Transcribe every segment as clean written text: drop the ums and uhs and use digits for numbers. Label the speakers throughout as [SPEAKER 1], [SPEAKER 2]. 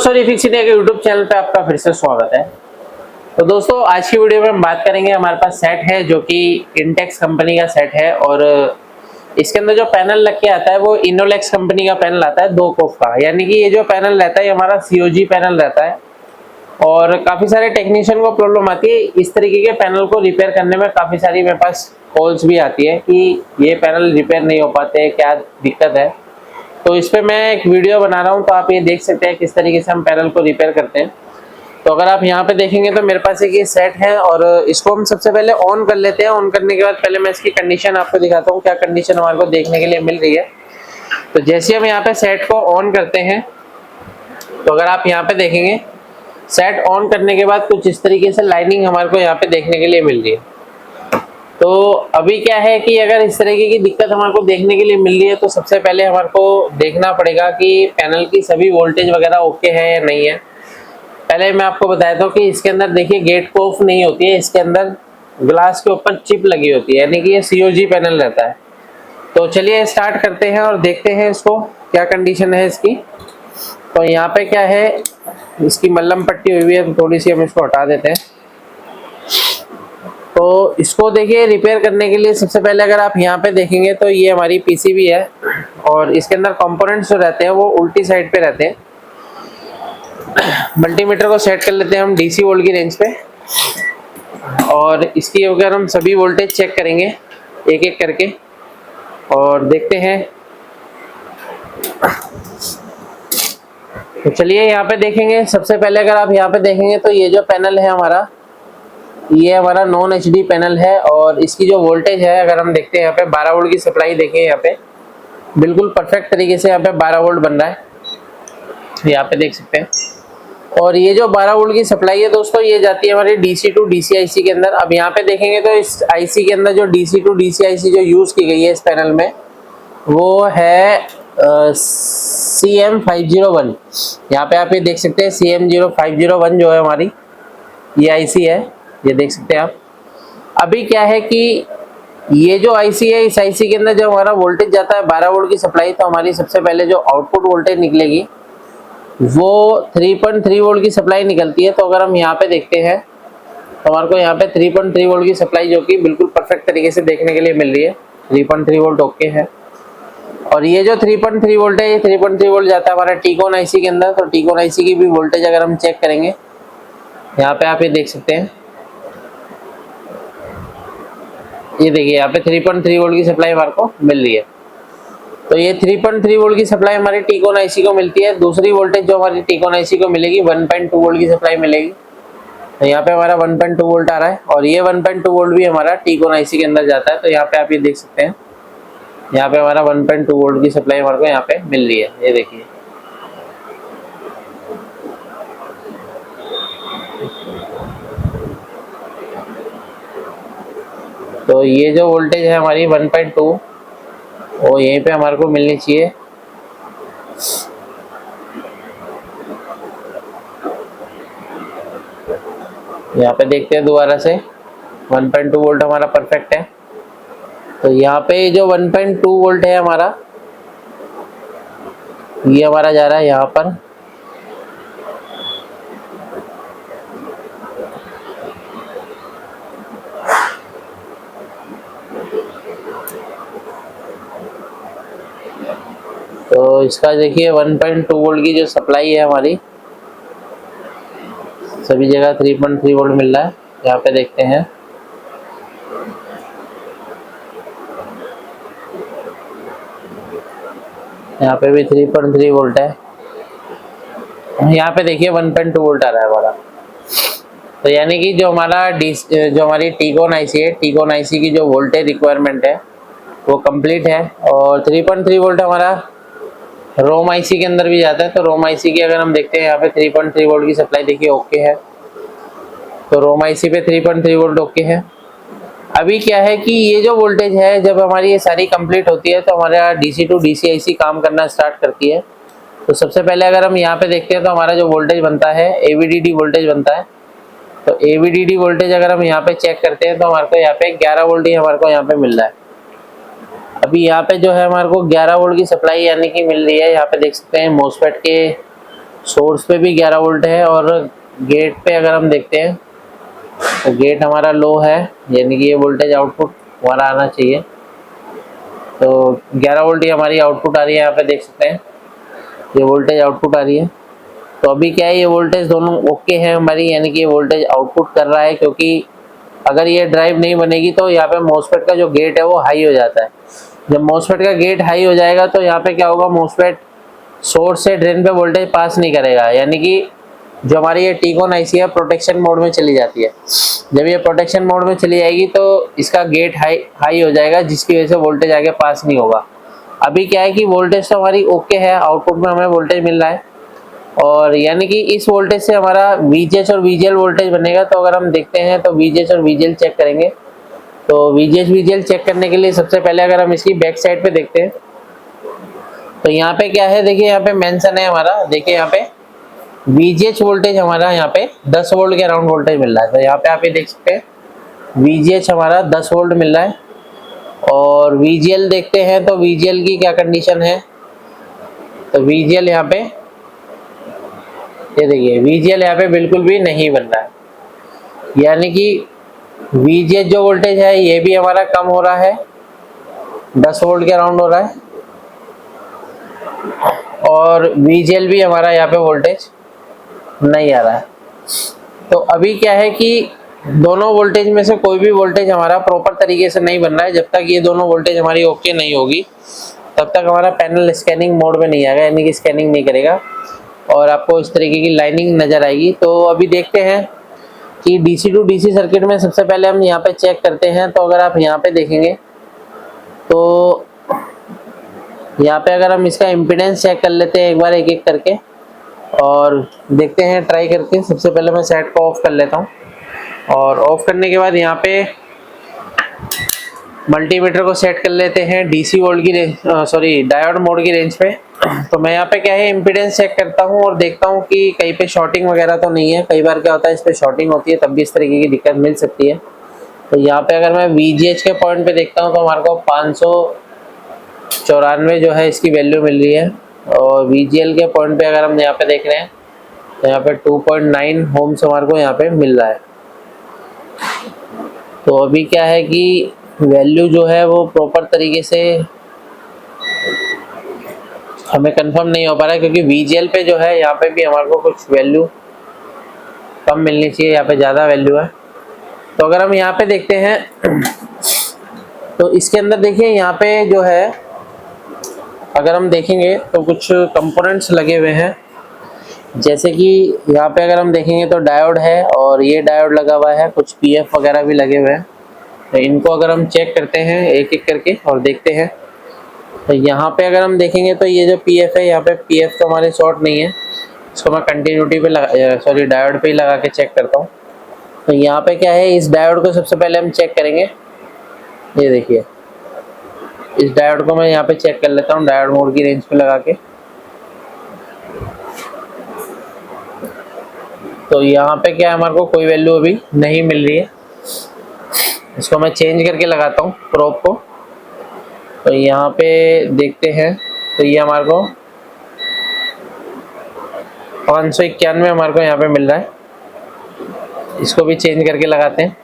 [SPEAKER 1] दोस्तों refix India के YouTube channel पे आपका फिर से स्वागत है। तो दोस्तों आज की वीडियो में हम बात करेंगे, हमारे पास सेट है जो कि इंटेक्स कंपनी का सेट है और इसके अंदर जो पैनल लग के आता है वो इनोलेक्स कंपनी का पैनल आता है 2 कोफ का। यानी कि ये जो पैनल रहता है ये हमारा सीओजी पैनल रहता है और काफ़ी सारे टेक्नीशियन को प्रॉब्लम आती है इस तरीके के पैनल को रिपेयर करने में। काफ़ी सारी मेरे पास कॉल्स भी आती है कि ये पैनल रिपेयर नहीं हो पाते, क्या दिक्कत है। तो इस पे मैं एक वीडियो बना रहा हूँ, तो आप ये देख सकते हैं किस तरीके से हम पैनल को रिपेयर करते हैं। तो अगर आप यहाँ पे देखेंगे तो मेरे पास एक ये सेट है और इसको हम सबसे पहले ऑन कर लेते हैं। ऑन करने के बाद पहले मैं इसकी कंडीशन आपको दिखाता हूँ, क्या कंडीशन हमारे को देखने के लिए मिल रही है। तो जैसे हम यहाँ पे सेट को ऑन करते हैं तो अगर आप यहाँ पे देखेंगे सेट ऑन करने के बाद कुछ इस तरीके से लाइनिंग हमारे को यहाँ पे देखने के लिए मिल रही है। तो अभी क्या है कि अगर इस तरीके की दिक्कत हमारे को देखने के लिए मिल रही है तो सबसे पहले हमारे को देखना पड़ेगा कि पैनल की सभी वोल्टेज वगैरह ओके है या नहीं है। पहले मैं आपको बताया था कि इसके अंदर देखिए गेट को ऑफ नहीं होती है, इसके अंदर ग्लास के ऊपर चिप लगी होती है, यानी कि ये सीओजी पैनल रहता है। तो चलिए स्टार्ट करते हैं और देखते हैं इसको क्या कंडीशन है इसकी। तो यहाँ पे क्या है, इसकी मल्लम पट्टी हुई है तो थोड़ी सी हम इसको हटा देते हैं। तो इसको देखिए रिपेयर करने के लिए सबसे पहले अगर आप यहाँ पे देखेंगे तो ये हमारी पीसीबी है और इसके अंदर कंपोनेंट्स जो रहते हैं वो उल्टी साइड पे रहते हैं। मल्टीमीटर को सेट कर लेते हैं हम डीसी वोल्ट की रेंज पे और इसकी अगर हम सभी वोल्टेज चेक करेंगे एक एक करके और देखते हैं। तो चलिए यहाँ पे देखेंगे, सबसे पहले अगर आप यहाँ पे देखेंगे तो ये जो पैनल है हमारा, ये हमारा नॉन एचडी पैनल है और इसकी जो वोल्टेज है अगर हम देखते हैं यहाँ पे 12 वोल्ट की सप्लाई देखें, यहाँ पे बिल्कुल परफेक्ट तरीके से यहाँ पे 12 वोल्ट बन रहा है, यहाँ पे देख सकते हैं। और ये जो 12 वोल्ट की सप्लाई है दोस्तों ये जाती है हमारी डीसी टू डीसी आईसी के अंदर। अब यहाँ पे देखेंगे तो इस आईसी के अंदर जो डीसी टू डीसी आईसी जो यूज की गई है इस पैनल में वो है CM501। यहाँ पे आप ये देख सकते हैं CM0501 जो है हमारी ये आईसी है, ये देख सकते हैं आप। अभी क्या है कि ये जो आईसी है इस आईसी के अंदर जब हमारा वोल्टेज जाता है 12 वोल्ट की सप्लाई, तो हमारी सबसे पहले जो आउटपुट वोल्टेज निकलेगी वो 3.3 वोल्ट की सप्लाई निकलती है। तो अगर हम यहाँ पे देखते हैं तो हमारे को यहाँ पे 3.3 वोल्ट की सप्लाई जो कि बिल्कुल परफेक्ट तरीके से देखने के लिए मिल रही है। 3.3 वोल्ट ओके है। और ये जो 3.3 वोल्ट है ये 3.3 वोल्ट जाता है हमारा टीकॉन आईसी के अंदर। तो टीकॉन आईसी की भी वोल्टेज अगर हम चेक करेंगे यहाँ पे आप ये देख सकते हैं, ये देखिए यहाँ पे 3.3 वोल्ट की सप्लाई हमारे को मिल रही है। तो ये 3.3 वोल्ट की सप्लाई हमारी टीकॉन आईसी को मिलती है। दूसरी वोल्टेज जो हमारी टीकॉन आईसी को मिलेगी 1.2 वोल्ट की सप्लाई मिलेगी। तो यहाँ पे हमारा 1.2 वोल्ट आ रहा है और ये 1.2 वोल्ट भी हमारा टीकॉन आईसी के अंदर जाता है। तो यहाँ पे आप ये देख सकते हैं, यहाँ पे हमारा 1.2 वोल्ट की सप्लाई हमारे को यहाँ पे मिल रही है, ये देखिए। तो ये जो वोल्टेज है हमारी 1.2 वो यहीं पे हमारे को मिलनी चाहिए। यहाँ पे देखते हैं दोबारा से 1.2 वोल्ट हमारा परफेक्ट है। तो यहाँ पे जो 1.2 वोल्ट है हमारा ये हमारा जा रहा है यहाँ पर। तो इसका देखिए 1.2 वोल्ट की जो सप्लाई है हमारी सभी जगह 3.3 वोल्ट मिल रहा है। यहाँ पे देखते हैं यहाँ पे भी 3.3 वोल्ट है। यहाँ पे देखिए 1.2 वोल्ट आ रहा है हमारा। तो यानी कि जो हमारी टीकॉन आईसी है, टीकॉन आईसी की जो वोल्टेज रिक्वायरमेंट है वो कंप्लीट है। और 3.3 वोल्ट हमारा रोम आईसी के अंदर भी जाता है। तो रोम आईसी की अगर हम देखते हैं यहाँ पे 3.3 वोल्ट की सप्लाई देखिए ओके है। तो रोम आईसी पे 3.3 वोल्ट ओके है। अभी क्या है कि ये जो वोल्टेज है जब हमारी ये सारी कंप्लीट होती है तो हमारा डीसी टू डीसी आईसी काम करना स्टार्ट करती है। तो सबसे पहले अगर हम यहाँ पे देखते हैं तो हमारा जो वोल्टेज बनता है एवीडीडी वोल्टेज बनता है। तो एवीडीडी वोल्टेज अगर हम यहाँ पे चेक करते हैं तो हमारे को यहाँ पे 11 वोल्ट ही हमारे को यहाँ पे मिल रहा है। अभी यहाँ पे जो है हमारे को 11 वोल्ट की सप्लाई यानी कि मिल रही है। यहाँ पे देख सकते हैं मोसफेट के सोर्स पे भी 11 वोल्ट है और गेट पे अगर हम देखते हैं तो गेट हमारा लो है, यानी कि ये वोल्टेज आउटपुट हमारा आना चाहिए। तो 11 वोल्ट की हमारी आउटपुट आ रही है, यहाँ पे देख सकते हैं ये वोल्टेज आउटपुट आ रही है। तो अभी क्या है, ये वोल्टेज दोनों ओके है हमारी, यानी कि ये वोल्टेज आउटपुट कर रहा है, क्योंकि अगर ये ड्राइव नहीं बनेगी तो यहाँ पे मॉसफेट का जो गेट है वो हाई हो जाता है। जब मॉसफेट का गेट हाई हो जाएगा तो यहाँ पे क्या होगा, मॉसफेट सोर्स से ड्रेन पे वोल्टेज पास नहीं करेगा, यानी कि जो हमारी ये टीकॉन आईसी है प्रोटेक्शन मोड में चली जाती है। जब ये प्रोटेक्शन मोड में चली जाएगी तो इसका गेट हाई हो जाएगा, जिसकी वजह से वोल्टेज आगे पास नहीं होगा। अभी क्या है कि वोल्टेज तो हमारी ओके है, आउटपुट में हमें वोल्टेज मिल रहा है, और यानी कि इस वोल्टेज से हमारा VGH और VGL वोल्टेज बनेगा। तो अगर हम देखते हैं तो VGH और VGL चेक करेंगे, तो VGH VGL चेक करने के लिए सबसे पहले अगर हम इसकी बैक साइड पे देखते हैं तो यहाँ पे क्या है, देखिए यहाँ पे मेंशन है हमारा, देखिए यहाँ पे VGH वोल्टेज हमारा यहाँ पे 10 वोल्ट के अराउंड वोल्टेज मिल रहा है। तो यहाँ पे आप ये देख सकते हैं VGH हमारा 10 वोल्ट मिल रहा है, और VGL देखते हैं तो VGL की क्या कंडीशन है। तो VGL यहाँ पे ये देखिए VGL यहाँ पे बिल्कुल भी नहीं बन रहा है, यानी कि VGH जो वोल्टेज है ये भी हमारा कम हो रहा है, 10 वोल्ट के अराउंड हो रहा है, और VGL भी हमारा यहाँ पे वोल्टेज नहीं आ रहा है। तो अभी क्या है कि दोनों वोल्टेज में से कोई भी वोल्टेज हमारा प्रॉपर तरीके से नहीं बन रहा है। जब तक ये दोनों वोल्टेज हमारी ओके नहीं होगी तब तक हमारा पैनल स्कैनिंग मोड में नहीं आएगा, यानी कि स्कैनिंग नहीं करेगा और आपको इस तरीके की लाइनिंग नजर आएगी। तो अभी देखते हैं कि DC टू DC सर्किट में सबसे पहले हम यहाँ पे चेक करते हैं। तो अगर आप यहाँ पे देखेंगे तो यहाँ पे अगर हम इसका इम्पीडेंस चेक कर लेते हैं एक बार एक एक करके और देखते हैं ट्राई करके। सबसे पहले मैं सेट को ऑफ कर लेता हूँ, और ऑफ करने के बाद यहाँ पे मल्टीमीटर को सेट कर लेते हैं DC वोल्ट की रेंज, डायोड मोड की रेंज पे। तो मैं यहाँ पे क्या है इम्पीडेंस चेक करता हूँ और देखता हूँ कि कहीं पे शॉर्टिंग वगैरह तो नहीं है। कई बार क्या होता है इस पे शॉर्टिंग होती है, तब भी इस तरीके की दिक्कत मिल सकती है। तो यहाँ पे अगर मैं VGH के पॉइंट पे देखता हूँ तो हमारे को 594 जो है इसकी वैल्यू मिल रही है, और VGL के पॉइंट पे अगर हम यहाँ पे देख रहे हैं तो यहाँ पे 2.9 ओम्स हमारे को यहाँ पे मिल रहा है। तो अभी क्या है कि वैल्यू जो है वो प्रॉपर तरीके से हमें कंफर्म नहीं हो पा रहा है, क्योंकि VGL पे जो है यहाँ पे भी हमारे को कुछ वैल्यू कम मिलनी चाहिए, यहाँ पे ज़्यादा वैल्यू है। तो अगर हम यहाँ पे देखते हैं तो इसके अंदर देखिए यहाँ पे जो है अगर हम देखेंगे तो कुछ कंपोनेंट्स लगे हुए हैं, जैसे कि यहाँ पे अगर हम देखेंगे तो डायोड है और ये डायोड लगा हुआ है, कुछ PF वगैरह भी लगे हुए हैं। तो इनको अगर हम चेक करते हैं एक एक करके और देखते हैं तो यहाँ पे अगर हम देखेंगे तो ये जो PF है यहाँ पे PF तो हमारे शॉर्ट नहीं है, इसको मैं कंटिन्यूटी पे डायोड पे ही लगा के चेक करता हूँ। तो यहाँ पे क्या है, इस डायोड को सबसे पहले हम चेक करेंगे। ये देखिए इस डायोड को मैं यहाँ पे चेक कर लेता हूँ डायोड मोड की रेंज पे लगा के। तो यहाँ पे क्या है हमारे को कोई वैल्यू अभी नहीं मिल रही है, इसको मैं चेंज करके लगाता हूँ प्रोब को। तो यहाँ पे देखते हैं तो ये हमारे को 591 हमारे को यहाँ पे मिल रहा है, इसको भी चेंज करके लगाते हैं।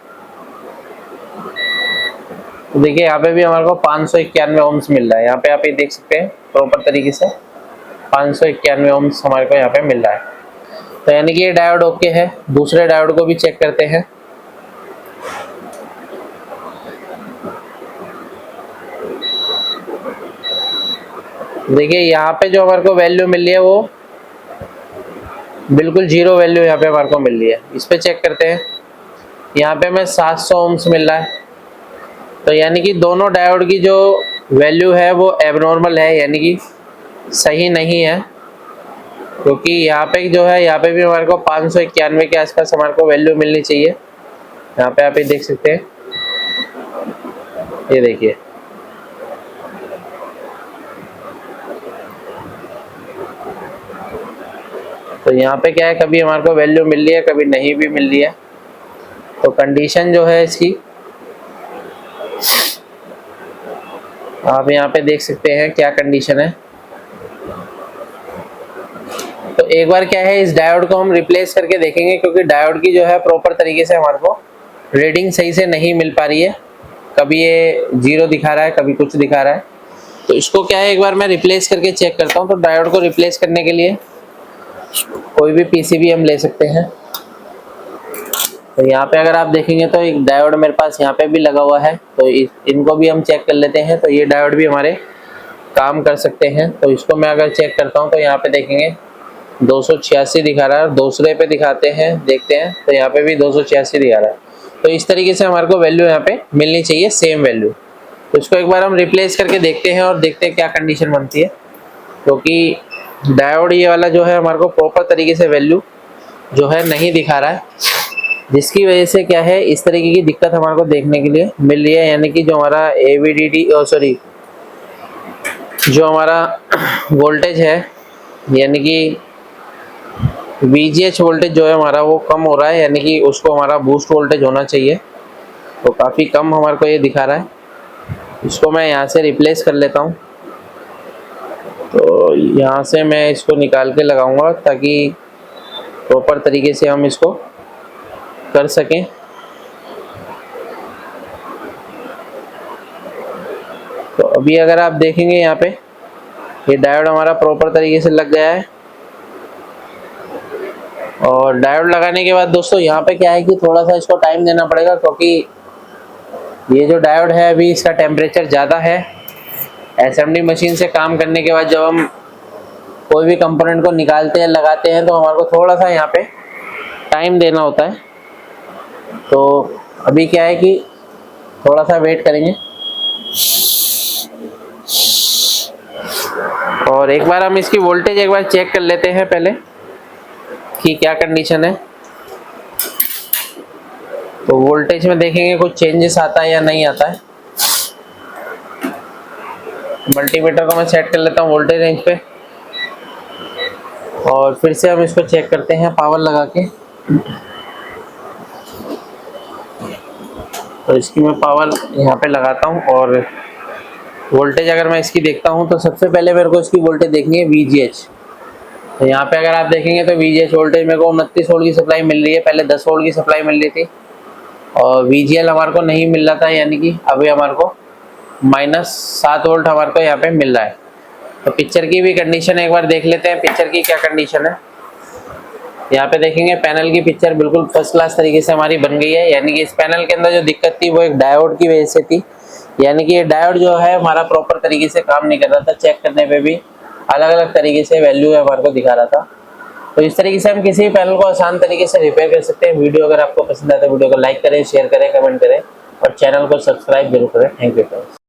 [SPEAKER 1] तो देखिए यहाँ पे भी हमारे को 591 ओम्स मिल रहा है, यहाँ पे आप ये देख सकते हैं प्रॉपर तरीके से 591 ओम्स हमारे को यहाँ पे मिल रहा है। तो यानी कि ये डायोड ओके है। दूसरे डायोड को भी चेक करते हैं। देखिए यहाँ पे जो हमारे को वैल्यू मिल रही है वो बिल्कुल जीरो वैल्यू यहाँ पे हमारे को मिल रही है। इस पे चेक करते हैं, यहाँ पे हमें 700 ओम्स मिल रहा है। तो यानी कि दोनों डायोड की जो वैल्यू है वो एबनॉर्मल है, यानी कि सही नहीं है, क्योंकि यहाँ पे जो है यहाँ पे भी हमारे को 591 के आसपास हमारे को वैल्यू मिलनी चाहिए। यहाँ पे आप ये देख सकते हैं, ये देखिए तो यहाँ पे क्या है कभी हमारे को वैल्यू मिल रही है कभी नहीं भी मिल रही है। तो कंडीशन जो है इसकी आप यहाँ पे देख सकते हैं क्या कंडीशन है। तो एक बार क्या है, इस डायोड को हम रिप्लेस करके देखेंगे, क्योंकि डायोड की जो है प्रॉपर तरीके से हमारे को रीडिंग सही से नहीं मिल पा रही है। कभी ये 0 दिखा रहा है, कभी कुछ दिखा रहा है। तो इसको क्या है, एक बार मैं रिप्लेस करके चेक करता हूँ। तो डायोड को रिप्लेस करने के लिए कोई भी पीसीबी हम ले सकते हैं। तो यहाँ पे अगर आप देखेंगे तो एक डायोड मेरे पास यहाँ पे भी लगा हुआ है, तो इनको भी हम चेक कर लेते हैं। तो ये डायोड भी हमारे काम कर सकते हैं। तो इसको मैं अगर चेक करता हूँ तो यहाँ पे देखेंगे 286 दिखा रहा है, और दूसरे पे दिखाते हैं, देखते हैं तो यहाँ पे भी 286 दिखा रहा है। तो इस तरीके से हमारे को वैल्यू यहाँ पे मिलनी चाहिए, सेम वैल्यू। तो इसको एक बार हम रिप्लेस करके देखते हैं और देखते हैं क्या कंडीशन बनती है, क्योंकि डायोड ये वाला जो है हमारे को प्रॉपर तरीके से वैल्यू जो है नहीं दिखा रहा है, जिसकी वजह से क्या है, इस तरीके की दिक्कत हमारे को देखने के लिए मिल रही है। यानी कि जो हमारा जो हमारा वोल्टेज है, यानी कि VGH वोल्टेज जो है हमारा वो कम हो रहा है, यानी कि उसको हमारा बूस्ट वोल्टेज होना चाहिए, तो काफ़ी कम हमारे को ये दिखा रहा है। इसको मैं यहाँ से रिप्लेस कर लेता हूँ। तो यहाँ से मैं इसको निकाल के लगाऊंगा ताकि प्रॉपर तरीके से हम इसको कर सकें। तो अभी अगर आप देखेंगे यहाँ पे ये डायोड हमारा प्रॉपर तरीके से लग गया है। और डायोड लगाने के बाद दोस्तों यहाँ पे क्या है कि थोड़ा सा इसको टाइम देना पड़ेगा, क्योंकि ये जो डायोड है अभी इसका टेम्परेचर ज़्यादा है। असेंबली मशीन से काम करने के बाद जब हम कोई भी कंपोनेंट को निकालते हैं, लगाते हैं, तो हमारे को थोड़ा सा यहाँ पे टाइम देना होता है। तो अभी क्या है कि थोड़ा सा वेट करेंगे और एक बार हम इसकी वोल्टेज एक बार चेक कर लेते हैं पहले कि क्या कंडीशन है। तो वोल्टेज में देखेंगे कुछ चेंजेस आता है या नहीं आता है। मल्टीमीटर को मैं सेट कर लेता हूँ वोल्टेज रेंज पे, और फिर से हम इसको चेक करते हैं पावर लगा के। तो इसकी मैं पावर यहाँ पे लगाता हूँ और वोल्टेज अगर मैं इसकी देखता हूँ तो सबसे पहले मेरे को इसकी वोल्टेज देखनी है VGH। तो यहाँ पे अगर आप देखेंगे तो VGH वोल्टेज मेरे को 29 वोल्ट की सप्लाई मिल रही है, पहले 10 वोल्ट की सप्लाई मिल रही थी। और VGL हमारे को नहीं मिल रहा था, यानी कि अभी हमारे को -7 वोल्ट हमारे को यहाँ पे मिल रहा है। तो पिक्चर की भी कंडीशन एक बार देख लेते हैं, पिक्चर की क्या कंडीशन है। यहाँ पे देखेंगे पैनल की पिक्चर बिल्कुल फर्स्ट क्लास तरीके से हमारी बन गई है। यानी कि इस पैनल के अंदर जो दिक्कत थी वो एक डायोड की वजह से थी, यानी कि ये डायोड जो है हमारा प्रॉपर तरीके से काम नहीं कर रहा था। चेक करने पे भी अलग अलग तरीके से वैल्यू हमारे को दिखा रहा था। तो इस तरीके से हम किसी भी पैनल को आसान तरीके से रिपेयर कर सकते हैं। वीडियो अगर आपको पसंद आता है वीडियो को लाइक करें, शेयर करें, कमेंट करें और चैनल को सब्सक्राइब जरूर करें। Thank you friends.